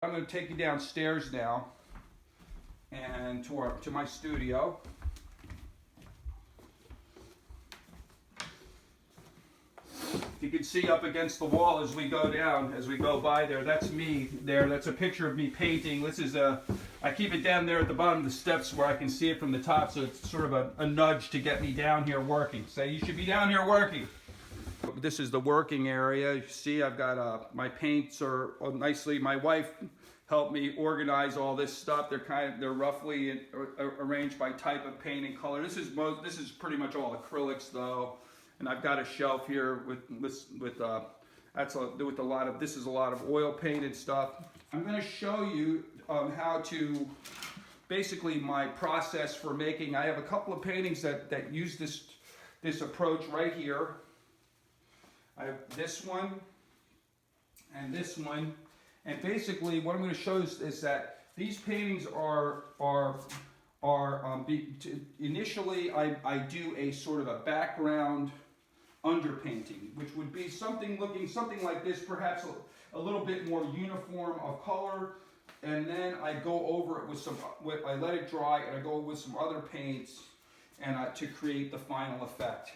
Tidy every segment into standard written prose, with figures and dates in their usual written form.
I'm going to take you downstairs now and to my studio. You can see up against the wall as we go down, as we go by there, that's me there. That's a picture of me painting. This is I keep it down there at the bottom of the steps where I can see it from the top, so it's sort of a nudge to get me down here working. Say, you should be down here working. This is the working area. You see, I've got my paints are nicely. My wife helped me organize all this stuff. They're roughly arranged by type of paint and color. This is pretty much all acrylics though. And I've got a shelf here with a lot of, this is a lot of oil painted stuff. I'm going to show you how to, basically my process for making. I have a couple of paintings that use this approach right here. I have this one and this one, and basically what I'm going to show you is that these paintings initially I do a sort of a background underpainting, which would be something like this, perhaps a little bit more uniform of color, and then I go over it with I let it dry and I go with some other paints and to create the final effect.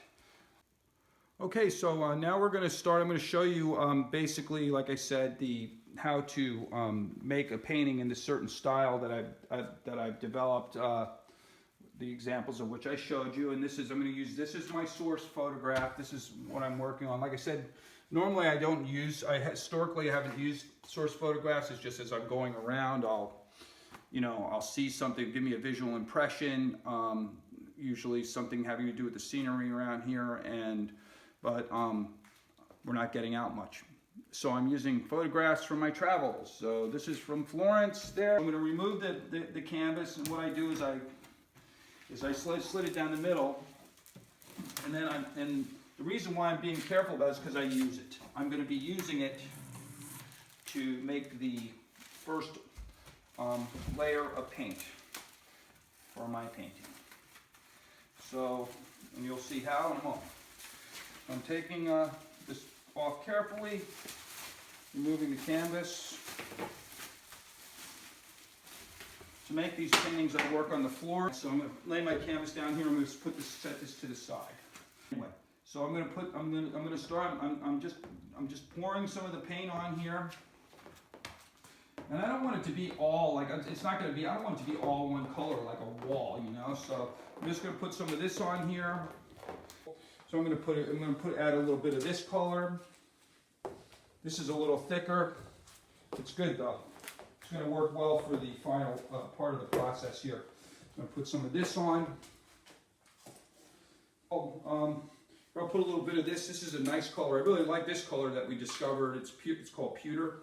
Okay, so now we're going to start. I'm going to show you basically, like I said, how to make a painting in this certain style that I've developed. The examples of which I showed you, and this is this is my source photograph. This is what I'm working on. Like I said, normally I historically haven't used source photographs. It's just as I'm going around, I'll see something, give me a visual impression. Usually something having to do with the scenery around here, but we're not getting out much. So I'm using photographs from my travels. So this is from Florence there. I'm going to remove the canvas, and what I do is I slid it down the middle, and then the reason why I'm being careful about it is because I use it. I'm going to be using it to make the first layer of paint for my painting. So, and you'll see how in a moment. I'm taking this off carefully, removing the canvas. To make these paintings, I work on the floor. So I'm going to lay my canvas down here. I'm going to set this to the side. Anyway, so I'm going to start. I'm just pouring some of the paint on here, and I don't want it to be all like it's not going to be. I don't want it to be all one color like a wall, So I'm just going to put some of this on here. So I'm going to add a little bit of this color. This is a little thicker. It's good though. It's going to work well for the final part of the process here. I'm going to put some of this on. I'll put a little bit of this. This is a nice color. I really like this color that we discovered. It's called pewter.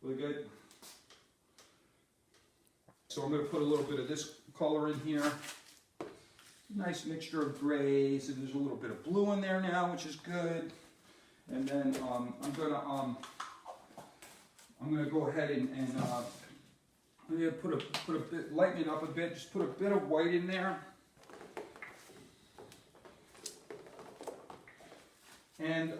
Really good. So I'm going to put a little bit of this color in here. Nice mixture of grays, and there's a little bit of blue in there now, which is good. And then I'm going to go ahead and I'm going to put a bit, lighten it up a bit. Just put a bit of white in there, and